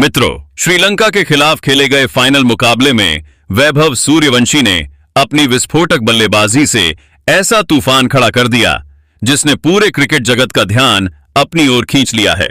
मित्रों, श्रीलंका के खिलाफ खेले गए फाइनल मुकाबले में वैभव सूर्यवंशी ने अपनी विस्फोटक बल्लेबाजी से ऐसा तूफान खड़ा कर दिया जिसने पूरे क्रिकेट जगत का ध्यान अपनी ओर खींच लिया है।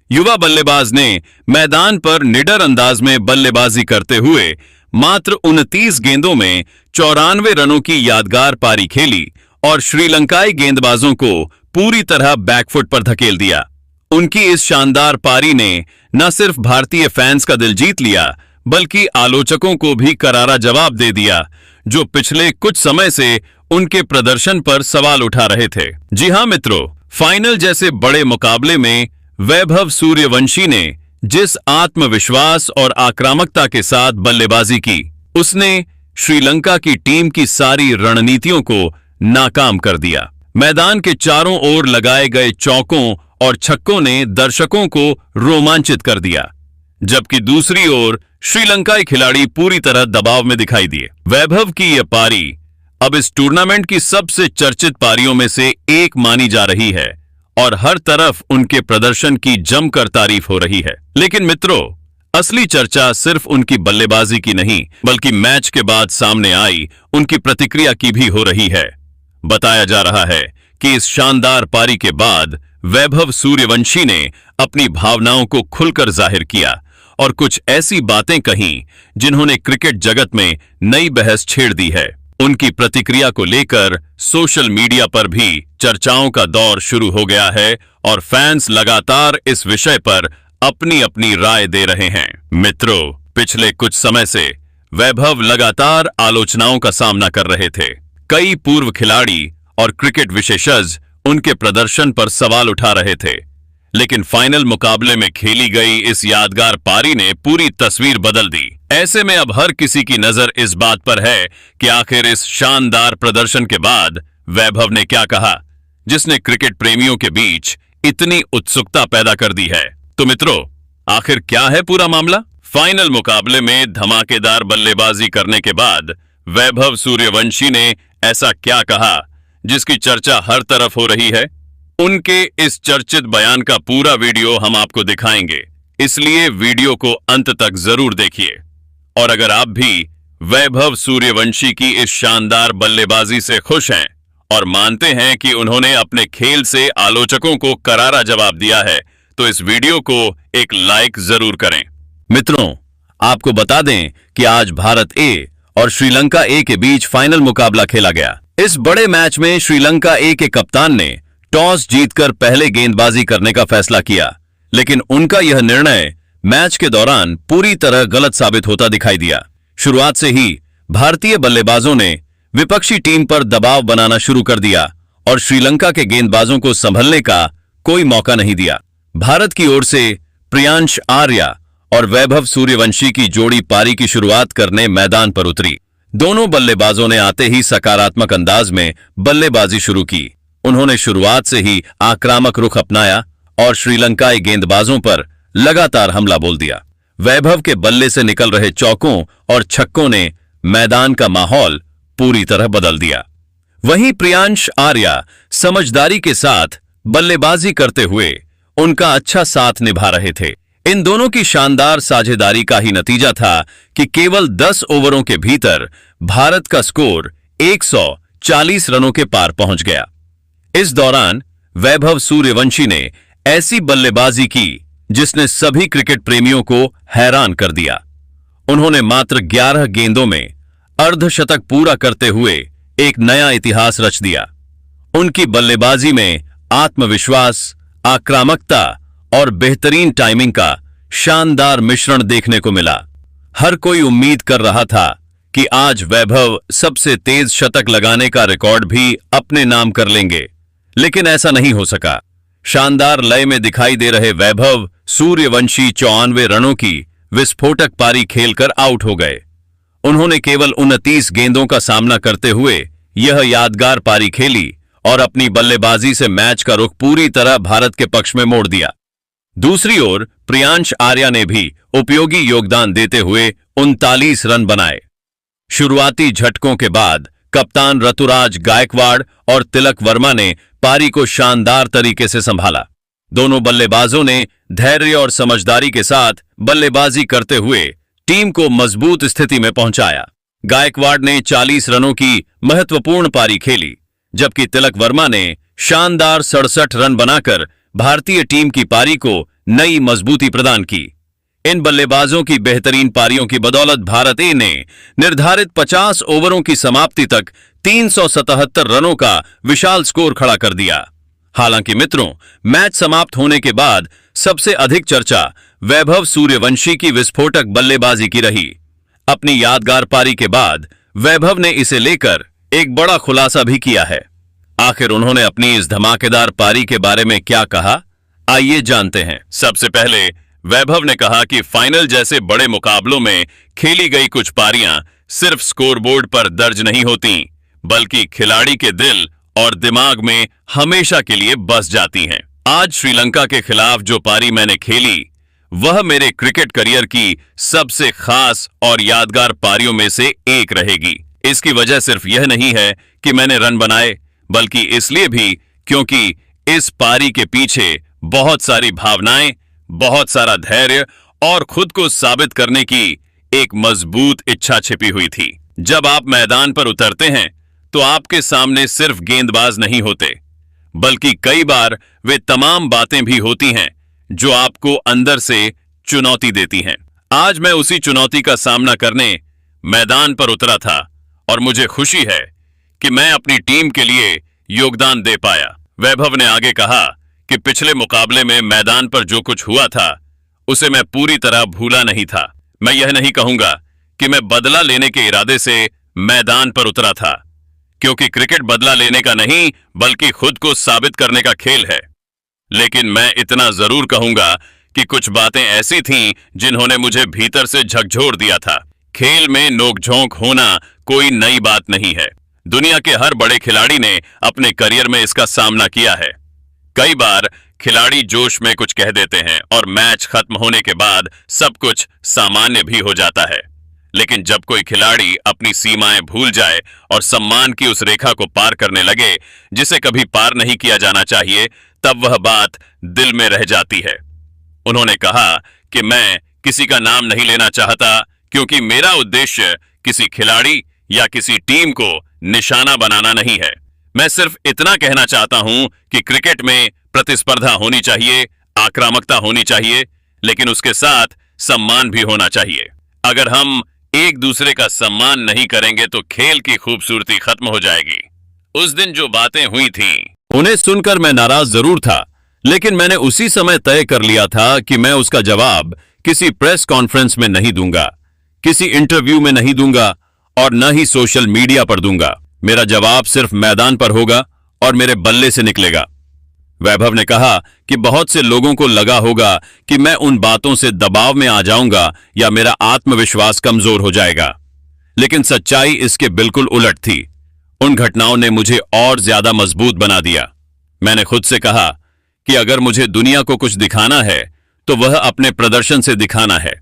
युवा बल्लेबाज ने मैदान पर निडर अंदाज में बल्लेबाजी करते हुए मात्र 29 गेंदों में 94 रनों की यादगार पारी खेली और श्रीलंकाई गेंदबाजों को पूरी तरह बैकफुट पर धकेल दिया। उनकी इस शानदार पारी ने न सिर्फ भारतीय फैंस का दिल जीत लिया बल्कि आलोचकों को भी करारा जवाब दे दिया जो पिछले कुछ समय से उनके प्रदर्शन पर सवाल उठा रहे थे। जी हां मित्रों, फाइनल जैसे बड़े मुकाबले में वैभव सूर्यवंशी ने जिस आत्मविश्वास और आक्रामकता के साथ बल्लेबाजी की, उसने श्रीलंका की टीम की सारी रणनीतियों को नाकाम कर दिया। मैदान के चारों ओर लगाए गए चौकों और छक्कों ने दर्शकों को रोमांचित कर दिया, जबकि दूसरी ओर श्रीलंकाई खिलाड़ी पूरी तरह दबाव में दिखाई दिए। वैभव की यह पारी अब इस टूर्नामेंट की सबसे चर्चित पारियों में से एक मानी जा रही है और हर तरफ उनके प्रदर्शन की जमकर तारीफ हो रही है। लेकिन मित्रों, असली चर्चा सिर्फ उनकी बल्लेबाजी की नहीं बल्कि मैच के बाद सामने आई उनकी प्रतिक्रिया की भी हो रही है। बताया जा रहा है कि इस शानदार पारी के बाद वैभव सूर्यवंशी ने अपनी भावनाओं को खुलकर जाहिर किया और कुछ ऐसी बातें कहीं जिन्होंने क्रिकेट जगत में नई बहस छेड़ दी है। उनकी प्रतिक्रिया को लेकर सोशल मीडिया पर भी चर्चाओं का दौर शुरू हो गया है और फैंस लगातार इस विषय पर अपनी अपनी राय दे रहे हैं। मित्रों, पिछले कुछ समय से वैभव लगातार आलोचनाओं का सामना कर रहे थे। कई पूर्व खिलाड़ी और क्रिकेट विशेषज्ञ उनके प्रदर्शन पर सवाल उठा रहे थे, लेकिन फाइनल मुकाबले में खेली गई इस यादगार पारी ने पूरी तस्वीर बदल दी। ऐसे में अब हर किसी की नजर इस बात पर है कि आखिर इस शानदार प्रदर्शन के बाद वैभव ने क्या कहा, जिसने क्रिकेट प्रेमियों के बीच इतनी उत्सुकता पैदा कर दी है। तो मित्रों, आखिर क्या है पूरा मामला? फाइनल मुकाबले में धमाकेदार बल्लेबाजी करने के बाद वैभव सूर्यवंशी ने ऐसा क्या कहा जिसकी चर्चा हर तरफ हो रही है? उनके इस चर्चित बयान का पूरा वीडियो हम आपको दिखाएंगे, इसलिए वीडियो को अंत तक जरूर देखिए। और अगर आप भी वैभव सूर्यवंशी की इस शानदार बल्लेबाजी से खुश हैं और मानते हैं कि उन्होंने अपने खेल से आलोचकों को करारा जवाब दिया है, तो इस वीडियो को एक लाइक जरूर करें। मित्रों, आपको बता दें कि आज भारत ए और श्रीलंका ए के बीच फाइनल मुकाबला खेला गया। इस बड़े मैच में श्रीलंका ए के कप्तान ने टॉस जीतकर पहले गेंदबाजी करने का फैसला किया, लेकिन उनका यह निर्णय मैच के दौरान पूरी तरह गलत साबित होता दिखाई दिया। शुरुआत से ही भारतीय बल्लेबाजों ने विपक्षी टीम पर दबाव बनाना शुरू कर दिया और श्रीलंका के गेंदबाजों को संभलने का कोई मौका नहीं दिया। भारत की ओर से प्रियांश आर्या और वैभव सूर्यवंशी की जोड़ी पारी की शुरुआत करने मैदान पर उतरी। दोनों बल्लेबाजों ने आते ही सकारात्मक अंदाज में बल्लेबाजी शुरू की। उन्होंने शुरुआत से ही आक्रामक रुख अपनाया और श्रीलंकाई गेंदबाजों पर लगातार हमला बोल दिया। वैभव के बल्ले से निकल रहे चौकों और छक्कों ने मैदान का माहौल पूरी तरह बदल दिया। वहीं प्रियांश आर्या समझदारी के साथ बल्लेबाजी करते हुए उनका अच्छा साथ निभा रहे थे। इन दोनों की शानदार साझेदारी का ही नतीजा था कि केवल 10 ओवरों के भीतर भारत का स्कोर 140 रनों के पार पहुंच गया। इस दौरान वैभव सूर्यवंशी ने ऐसी बल्लेबाजी की जिसने सभी क्रिकेट प्रेमियों को हैरान कर दिया। उन्होंने मात्र 11 गेंदों में अर्धशतक पूरा करते हुए एक नया इतिहास रच दिया। उनकी बल्लेबाजी में आत्मविश्वास, आक्रामकता और बेहतरीन टाइमिंग का शानदार मिश्रण देखने को मिला। हर कोई उम्मीद कर रहा था कि आज वैभव सबसे तेज शतक लगाने का रिकॉर्ड भी अपने नाम कर लेंगे, लेकिन ऐसा नहीं हो सका। शानदार लय में दिखाई दे रहे वैभव सूर्यवंशी 94 रनों की विस्फोटक पारी खेलकर आउट हो गए। उन्होंने केवल 29 गेंदों का सामना करते हुए यह यादगार पारी खेली और अपनी बल्लेबाजी से मैच का रुख पूरी तरह भारत के पक्ष में मोड़ दिया। दूसरी ओर प्रियांश आर्या ने भी उपयोगी योगदान देते हुए 39 रन बनाए। शुरुआती झटकों के बाद कप्तान ऋतुराज गायकवाड़ और तिलक वर्मा ने पारी को शानदार तरीके से संभाला। दोनों बल्लेबाजों ने धैर्य और समझदारी के साथ बल्लेबाजी करते हुए टीम को मजबूत स्थिति में पहुंचाया। गायकवाड़ ने 40 रनों की महत्वपूर्ण पारी खेली, जबकि तिलक वर्मा ने शानदार 67 रन बनाकर भारतीय टीम की पारी को नई मजबूती प्रदान की। इन बल्लेबाजों की बेहतरीन पारियों की बदौलत भारत ए ने निर्धारित 50 ओवरों की समाप्ति तक 377 रनों का विशाल स्कोर खड़ा कर दिया। हालांकि मित्रों, मैच समाप्त होने के बाद सबसे अधिक चर्चा वैभव सूर्यवंशी की विस्फोटक बल्लेबाजी की रही। अपनी यादगार पारी के बाद वैभव ने इसे लेकर एक बड़ा खुलासा भी किया है। आखिर उन्होंने अपनी इस धमाकेदार पारी के बारे में क्या कहा, आइए जानते हैं। सबसे पहले वैभव ने कहा कि फाइनल जैसे बड़े मुकाबलों में खेली गई कुछ पारियां सिर्फ स्कोरबोर्ड पर दर्ज नहीं होती, बल्कि खिलाड़ी के दिल और दिमाग में हमेशा के लिए बस जाती हैं। आज श्रीलंका के खिलाफ जो पारी मैंने खेली, वह मेरे क्रिकेट करियर की सबसे खास और यादगार पारियों में से एक रहेगी। इसकी वजह सिर्फ यह नहीं है कि मैंने रन बनाए, बल्कि इसलिए भी क्योंकि इस पारी के पीछे बहुत सारी भावनाएं, बहुत सारा धैर्य और खुद को साबित करने की एक मजबूत इच्छा छिपी हुई थी। जब आप मैदान पर उतरते हैं तो आपके सामने सिर्फ गेंदबाज नहीं होते, बल्कि कई बार वे तमाम बातें भी होती हैं जो आपको अंदर से चुनौती देती हैं। आज मैं उसी चुनौती का सामना करने मैदान पर उतरा था और मुझे खुशी है कि मैं अपनी टीम के लिए योगदान दे पाया। वैभव ने आगे कहा कि पिछले मुकाबले में मैदान पर जो कुछ हुआ था उसे मैं पूरी तरह भूला नहीं था। मैं यह नहीं कहूंगा कि मैं बदला लेने के इरादे से मैदान पर उतरा था, क्योंकि क्रिकेट बदला लेने का नहीं बल्कि खुद को साबित करने का खेल है। लेकिन मैं इतना जरूर कहूंगा कि कुछ बातें ऐसी थीं जिन्होंने मुझे भीतर से झकझोर दिया था। खेल में नोकझोंक होना कोई नई बात नहीं है। दुनिया के हर बड़े खिलाड़ी ने अपने करियर में इसका सामना किया है। कई बार खिलाड़ी जोश में कुछ कह देते हैं और मैच खत्म होने के बाद सब कुछ सामान्य भी हो जाता है। लेकिन जब कोई खिलाड़ी अपनी सीमाएं भूल जाए और सम्मान की उस रेखा को पार करने लगे जिसे कभी पार नहीं किया जाना चाहिए, तब वह बात दिल में रह जाती है। उन्होंने कहा कि मैं किसी का नाम नहीं लेना चाहता, क्योंकि मेरा उद्देश्य किसी खिलाड़ी या किसी टीम को निशाना बनाना नहीं है। मैं सिर्फ इतना कहना चाहता हूं कि क्रिकेट में प्रतिस्पर्धा होनी चाहिए, आक्रामकता होनी चाहिए, लेकिन उसके साथ सम्मान भी होना चाहिए। अगर हम एक दूसरे का सम्मान नहीं करेंगे तो खेल की खूबसूरती खत्म हो जाएगी। उस दिन जो बातें हुई थीं, उन्हें सुनकर मैं नाराज जरूर था, लेकिन मैंने उसी समय तय कर लिया था कि मैं उसका जवाब किसी प्रेस कॉन्फ्रेंस में नहीं दूंगा, किसी इंटरव्यू में नहीं दूंगा और न ही सोशल मीडिया पर दूंगा। मेरा जवाब सिर्फ मैदान पर होगा और मेरे बल्ले से निकलेगा। वैभव ने कहा कि बहुत से लोगों को लगा होगा कि मैं उन बातों से दबाव में आ जाऊंगा या मेरा आत्मविश्वास कमजोर हो जाएगा, लेकिन सच्चाई इसके बिल्कुल उलट थी। उन घटनाओं ने मुझे और ज्यादा मजबूत बना दिया। मैंने खुद से कहा कि अगर मुझे दुनिया को कुछ दिखाना है तो वह अपने प्रदर्शन से दिखाना है।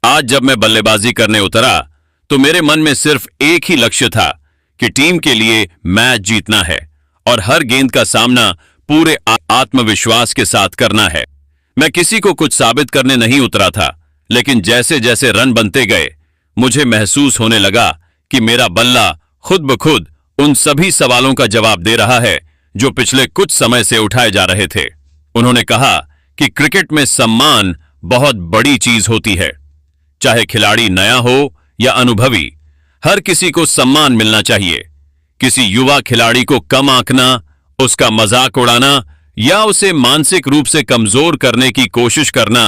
आज जब मैं बल्लेबाजी करने उतरा तो मेरे मन में सिर्फ एक ही लक्ष्य था कि टीम के लिए मैच जीतना है और हर गेंद का सामना पूरे आत्मविश्वास के साथ करना है। मैं किसी को कुछ साबित करने नहीं उतरा था, लेकिन जैसे जैसे रन बनते गए मुझे महसूस होने लगा कि मेरा बल्ला खुद ब खुद उन सभी सवालों का जवाब दे रहा है जो पिछले कुछ समय से उठाए जा रहे थे। उन्होंने कहा कि क्रिकेट में सम्मान बहुत बड़ी चीज होती है। चाहे खिलाड़ी नया हो या अनुभवी, हर किसी को सम्मान मिलना चाहिए। किसी युवा खिलाड़ी को कम आंकना, उसका मजाक उड़ाना या उसे मानसिक रूप से कमजोर करने की कोशिश करना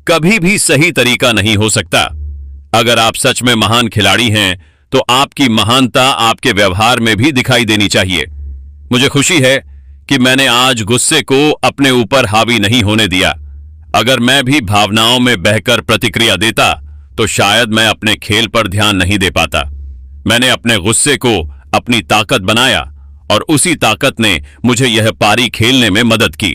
कभी भी सही तरीका नहीं हो सकता। अगर आप सच में महान खिलाड़ी हैं तो आपकी महानता आपके व्यवहार में भी दिखाई देनी चाहिए। मुझे खुशी है कि मैंने आज गुस्से को अपने ऊपर हावी नहीं होने दिया। अगर मैं भी भावनाओं में बहकर प्रतिक्रिया देता तो शायद मैं अपने खेल पर ध्यान नहीं दे पाता। मैंने अपने गुस्से को अपनी ताकत बनाया और उसी ताकत ने मुझे यह पारी खेलने में मदद की।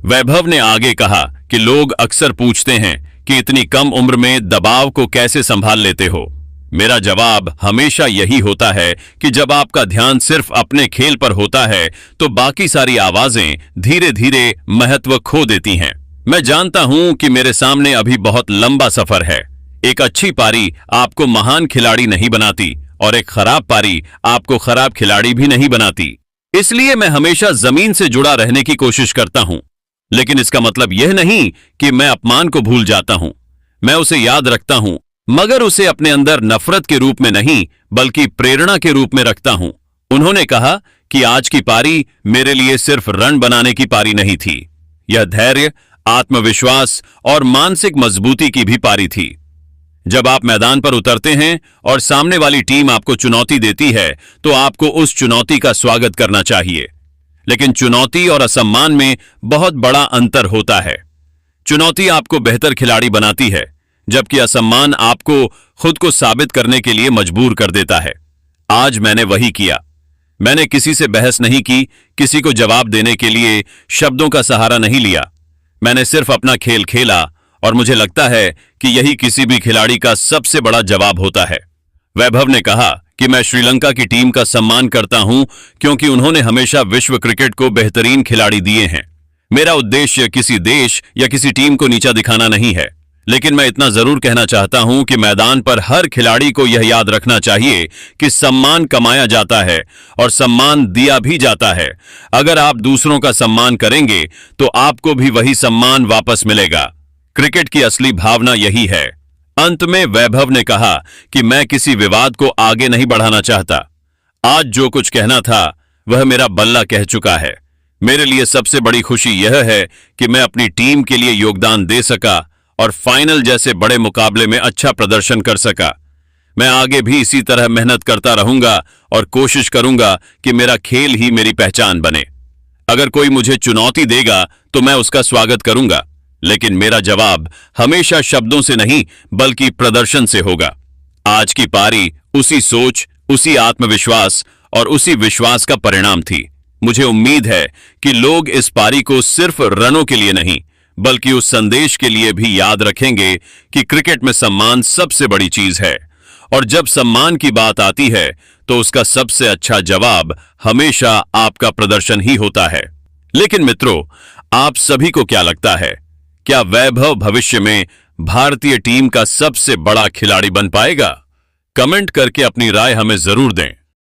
वैभव ने आगे कहा कि लोग अक्सर पूछते हैं कि इतनी कम उम्र में दबाव को कैसे संभाल लेते हो। मेरा जवाब हमेशा यही होता है कि जब आपका ध्यान सिर्फ अपने खेल पर होता है तो बाकी सारी आवाजें धीरे धीरे महत्व खो देती हैं। मैं जानता हूं कि मेरे सामने अभी बहुत लंबा सफर है। एक अच्छी पारी आपको महान खिलाड़ी नहीं बनाती और एक खराब पारी आपको खराब खिलाड़ी भी नहीं बनाती। इसलिए मैं हमेशा जमीन से जुड़ा रहने की कोशिश करता हूं। लेकिन इसका मतलब यह नहीं कि मैं अपमान को भूल जाता हूं। मैं उसे याद रखता हूं, मगर उसे अपने अंदर नफरत के रूप में नहीं बल्कि प्रेरणा के रूप में रखता हूं। उन्होंने कहा कि आज की पारी मेरे लिए सिर्फ रन बनाने की पारी नहीं थी, यह धैर्य, आत्मविश्वास और मानसिक मजबूती की भी पारी थी। जब आप मैदान पर उतरते हैं और सामने वाली टीम आपको चुनौती देती है तो आपको उस चुनौती का स्वागत करना चाहिए। लेकिन चुनौती और असम्मान में बहुत बड़ा अंतर होता है। चुनौती आपको बेहतर खिलाड़ी बनाती है, जबकि असम्मान आपको खुद को साबित करने के लिए मजबूर कर देता है। आज मैंने वही किया। मैंने किसी से बहस नहीं की, किसी को जवाब देने के लिए शब्दों का सहारा नहीं लिया। मैंने सिर्फ अपना खेल खेला और मुझे लगता है कि यही किसी भी खिलाड़ी का सबसे बड़ा जवाब होता है। वैभव ने कहा कि मैं श्रीलंका की टीम का सम्मान करता हूं क्योंकि उन्होंने हमेशा विश्व क्रिकेट को बेहतरीन खिलाड़ी दिए हैं। मेरा उद्देश्य किसी देश या किसी टीम को नीचा दिखाना नहीं है, लेकिन मैं इतना जरूर कहना चाहता हूं कि मैदान पर हर खिलाड़ी को यह याद रखना चाहिए कि सम्मान कमाया जाता है और सम्मान दिया भी जाता है। अगर आप दूसरों का सम्मान करेंगे तो आपको भी वही सम्मान वापस मिलेगा। क्रिकेट की असली भावना यही है। अंत में वैभव ने कहा कि मैं किसी विवाद को आगे नहीं बढ़ाना चाहता। आज जो कुछ कहना था वह मेरा बल्ला कह चुका है। मेरे लिए सबसे बड़ी खुशी यह है कि मैं अपनी टीम के लिए योगदान दे सका और फाइनल जैसे बड़े मुकाबले में अच्छा प्रदर्शन कर सका। मैं आगे भी इसी तरह मेहनत करता रहूंगा और कोशिश करूंगा कि मेरा खेल ही मेरी पहचान बने। अगर कोई मुझे चुनौती देगा तो मैं उसका स्वागत करूंगा, लेकिन मेरा जवाब हमेशा शब्दों से नहीं बल्कि प्रदर्शन से होगा। आज की पारी उसी सोच, उसी आत्मविश्वास और उसी विश्वास का परिणाम थी। मुझे उम्मीद है कि लोग इस पारी को सिर्फ रनों के लिए नहीं बल्कि उस संदेश के लिए भी याद रखेंगे कि क्रिकेट में सम्मान सबसे बड़ी चीज है और जब सम्मान की बात आती है तो उसका सबसे अच्छा जवाब हमेशा आपका प्रदर्शन ही होता है। लेकिन मित्रों, आप सभी को क्या लगता है, क्या वैभव भविष्य में भारतीय टीम का सबसे बड़ा खिलाड़ी बन पाएगा? कमेंट करके अपनी राय हमें जरूर दें।